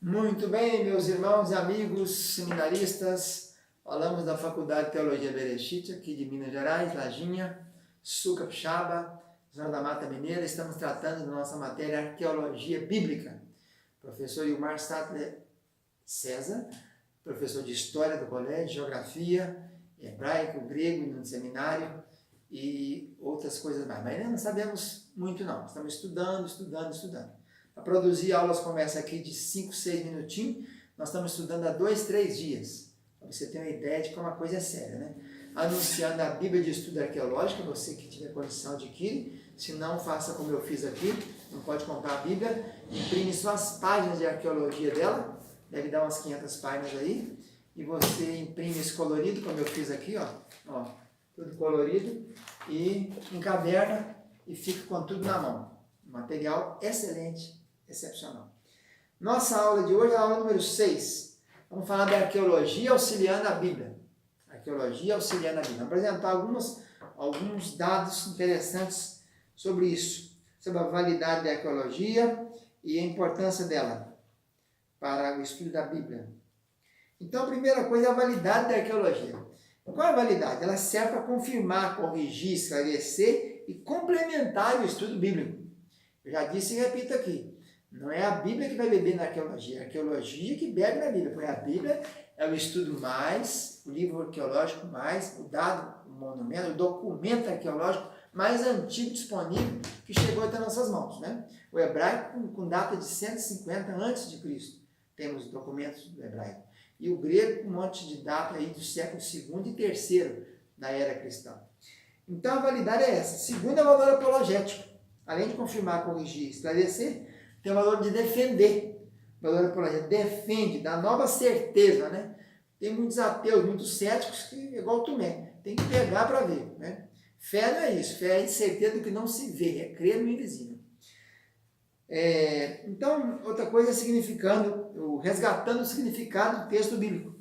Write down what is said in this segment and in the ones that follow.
Muito bem, meus irmãos e amigos seminaristas, falamos da Faculdade de Teologia Berechit, aqui de Minas Gerais, Lajinha, Sul Capixaba, Zona da Mata Mineira. Estamos tratando da nossa matéria Arqueologia Bíblica. Professor Ilmar Sattler César, professor de História do Colégio, Geografia, Hebraico, Grego no seminário e outras coisas mais. Mas ainda não sabemos muito não, estamos estudando. Para produzir aulas como essa aqui de 5, 6 minutinhos, nós estamos estudando há 2, 3 dias. Para você ter uma ideia de como a coisa é séria, né? Anunciando a Bíblia de Estudo Arqueológico, você que tiver condição de adquirir. Se não, faça como eu fiz aqui, não pode comprar a Bíblia, imprime só as páginas de arqueologia dela, deve dar umas 500 páginas aí, e você imprime esse colorido, como eu fiz aqui, ó, tudo colorido, e encaderna e fica com tudo na mão. Material excelente, excepcional. Nossa aula de hoje é a aula número 6. Vamos falar da arqueologia auxiliando a Bíblia. Arqueologia auxiliando a Bíblia. Vou apresentar alguns dados interessantes sobre isso, sobre a validade da arqueologia e a importância dela para o estudo da Bíblia. Então, a primeira coisa é a validade da arqueologia. Qual é a validade? Ela serve para confirmar, corrigir, esclarecer e complementar o estudo bíblico. Eu já disse e repito aqui, não é a Bíblia que vai beber na arqueologia, é a arqueologia que bebe na Bíblia, porque a Bíblia é o estudo mais, o livro arqueológico mais, o dado, o monumento, o documento arqueológico mais antigo disponível que chegou até nossas mãos, né? O hebraico com data de 150 a.C., temos documentos do hebraico, e o grego com um monte de data aí do século II e III da era cristã. Então a validade é essa. Segundo é o valor apologético. Além de confirmar, corrigir e esclarecer, tem o valor de defender. O valor apologético defende, dá nova certeza, né? Tem muitos ateus, muitos céticos, que igual Tomé, tem que pegar para ver, né? Fé não é isso, fé é certeza do que não se vê, é crer no invisível. Então, outra coisa é resgatando o significado do texto bíblico. O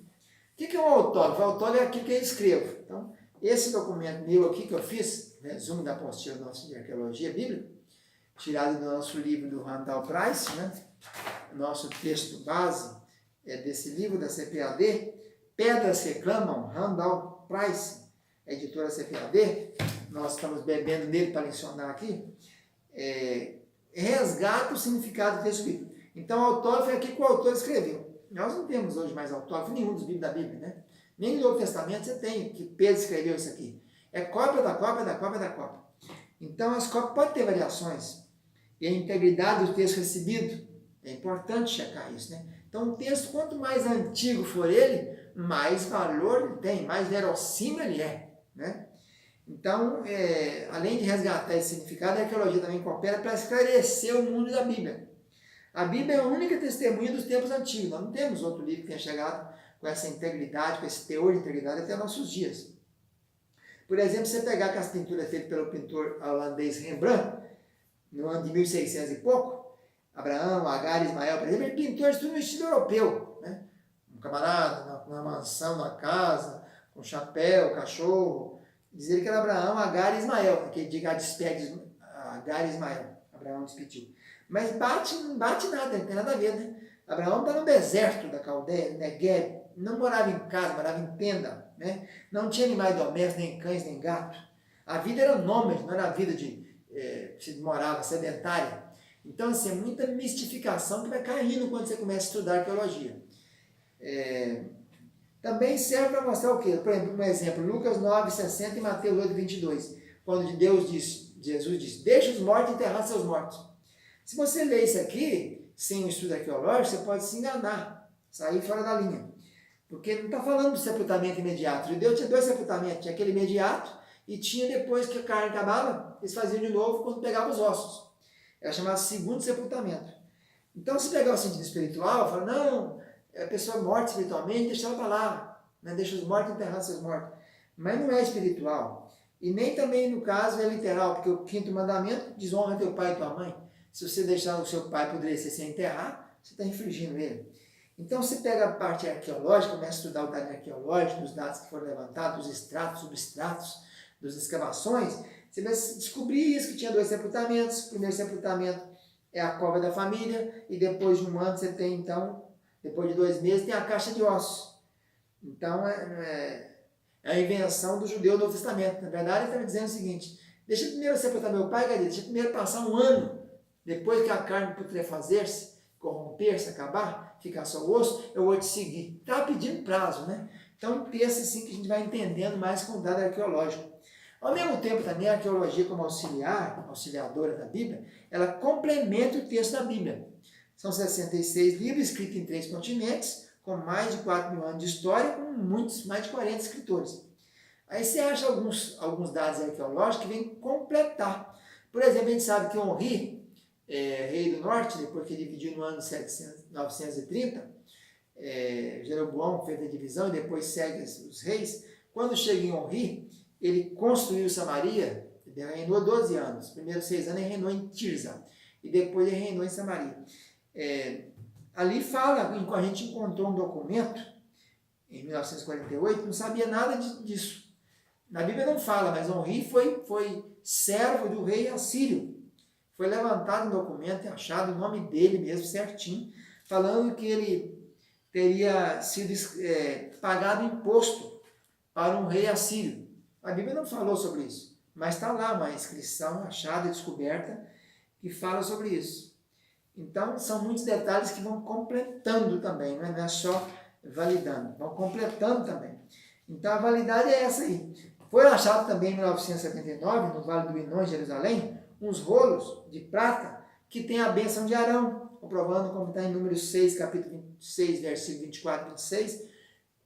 que é um autógrafo? O autógrafo é aquilo que eu escrevo. Então, esse documento meu aqui que eu fiz, resumo da apostila nossa de arqueologia bíblica, tirado do nosso livro do Randall Price, né? Nosso texto base é desse livro da CPAD, Pedras Reclamam, Randall Price, editora CPAD, nós estamos bebendo nele para lecionar aqui, resgata o significado do texto bíblico. Então, o autógrafo é aquilo que o autor escreveu. Nós não temos hoje mais autógrafo nenhum dos livros da Bíblia, né? Nem no Novo Testamento você tem que Pedro escreveu isso aqui. É cópia da cópia da cópia da cópia. Então, as cópias podem ter variações. E a integridade do texto recebido, é importante checar isso, né? Então, o texto, quanto mais antigo for ele, mais valor ele tem, mais verossímil ele é, né? Então, além de resgatar esse significado, a arqueologia também coopera para esclarecer o mundo da Bíblia. A Bíblia é a única testemunha dos tempos antigos. Nós não temos outro livro que tenha chegado com essa integridade, com esse teor de integridade até nossos dias. Por exemplo, você pegar aquelas pinturas feitas pelo pintor holandês Rembrandt, no ano de 1600 e pouco, Abraão, Agar, Ismael, por exemplo, ele pintou isso tudo no estilo europeu, né? Um camarada, numa mansão, numa casa, com chapéu, cachorro. Dizer que era Abraão, Agar e Ismael, que diga despede Agar e Ismael. Abraão despediu. Mas não bate nada, não tem nada a ver, né? Abraão está no deserto da Caldeia, Negev, não morava em casa, morava em tenda, né? Não tinha animais domésticos, nem cães, nem gato. A vida era nômade, não era a vida se morava sedentária. Então, assim, é muita mistificação que vai caindo quando você começa a estudar arqueologia. Também serve para mostrar o quê? Por exemplo, um exemplo, Lucas 9:60 e Mateus 8:22, quando Jesus diz, deixa os mortos enterrar seus mortos. Se você ler isso aqui, sem um estudo arqueológico, você pode se enganar, sair fora da linha. Porque não está falando do sepultamento imediato. O judeu tinha 2 sepultamentos, tinha aquele imediato e tinha depois que a carne acabava, eles faziam de novo quando pegavam os ossos. Era chamado segundo sepultamento. Então, se pegar o sentido espiritual, fala, não, a pessoa morta espiritualmente, deixa ela para lá, né? Deixa os mortos enterrar seus mortos. Mas não é espiritual. E nem também no caso é literal, porque o 5º mandamento diz honra teu pai e tua mãe. Se você deixar o seu pai apodrecer sem enterrar, você está infringindo ele. Então, você pega a parte arqueológica, começa a estudar o dado arqueológico, os dados que foram levantados, os estratos, substratos, das escavações, você vai descobrir isso, que tinha 2 sepultamentos. O primeiro sepultamento é a cova da família, e depois de um ano você tem, então, Depois de 2 meses tem a caixa de ossos. Então é a invenção do judeu do Novo Testamento. Na verdade, ele está me dizendo o seguinte: deixa primeiro sepultar meu pai, cadê? Deixa primeiro passar 1 ano, depois que a carne putrefazer-se, corromper-se, acabar, ficar só o osso, eu vou te seguir. Está pedindo prazo, né? Então pensa assim que a gente vai entendendo mais com o dado arqueológico. Ao mesmo tempo também a arqueologia como auxiliadora da Bíblia, ela complementa o texto da Bíblia. São 66 livros escritos em 3 continentes, com mais de 4.000 anos de história, com muitos, mais de 40 escritores. Aí você acha alguns dados arqueológicos que vêm completar. Por exemplo, a gente sabe que Honri, rei do norte, depois que ele dividiu no ano 930, Jeroboão fez a divisão e depois segue os reis. Quando chega em Honri, ele construiu Samaria, ele reinou 12 anos. Os primeiros 6 anos ele reinou em Tirza e depois ele reinou em Samaria. Ali fala, a gente encontrou um documento em 1948, não sabia nada disso. Na Bíblia não fala, mas Honri foi servo do rei assírio. Foi levantado um documento e achado o nome dele mesmo certinho, falando que ele teria sido pagado imposto para um rei assírio. A Bíblia não falou sobre isso, mas está lá uma inscrição achada e descoberta que fala sobre isso. Então, são muitos detalhes que vão completando também, não é só validando, vão completando também. Então, a validade é essa aí. Foi achado também em 1979, no Vale do Inon, em Jerusalém, uns rolos de prata que tem a bênção de Arão, comprovando como está em Números 6, capítulo 26, versículo 24 e 26.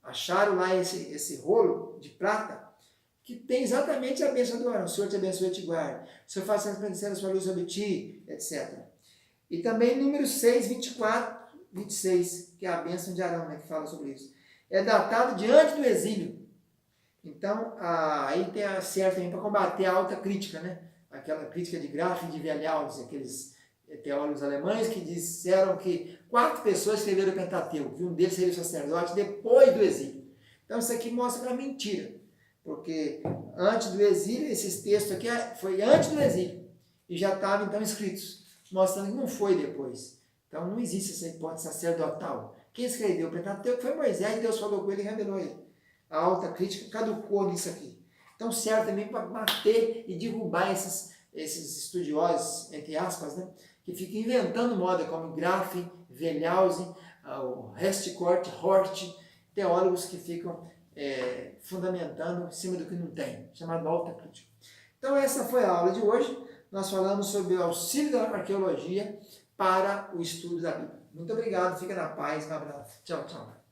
Acharam lá esse rolo de prata que tem exatamente a bênção do Arão. O Senhor te abençoe e te guarde. O Senhor faça resplandecer a sua luz sobre ti, etc. E também Números 6, 24, 26, que é a bênção de Arão, né, que fala sobre isso. É datado diante do exílio. Então, aí tem a certa para combater a alta crítica, né? Aquela crítica de Graf e de Wellhausen, aqueles teólogos alemães que disseram que 4 pessoas escreveram o Pentateuco, e um deles seria o sacerdote depois do exílio. Então, isso aqui mostra que é mentira, porque antes do exílio, esses textos aqui foi antes do exílio, e já estavam então escritos, mostrando que não foi depois. Então, não existe essa hipótese sacerdotal. Quem escreveu o Pentateuco foi Moisés, Deus falou com ele e revelou ele. A alta crítica caducou nisso aqui. Então, serve também para bater e derrubar esses estudiosos, entre aspas, né, que ficam inventando moda, como Graf, Wellhausen, o Hort, teólogos que ficam fundamentando em cima do que não tem, chamado alta crítica. Então, essa foi a aula de hoje. Nós falamos sobre o auxílio da arqueologia para o estudo da Bíblia. Muito obrigado, fica na paz, um abraço. Tchau, tchau.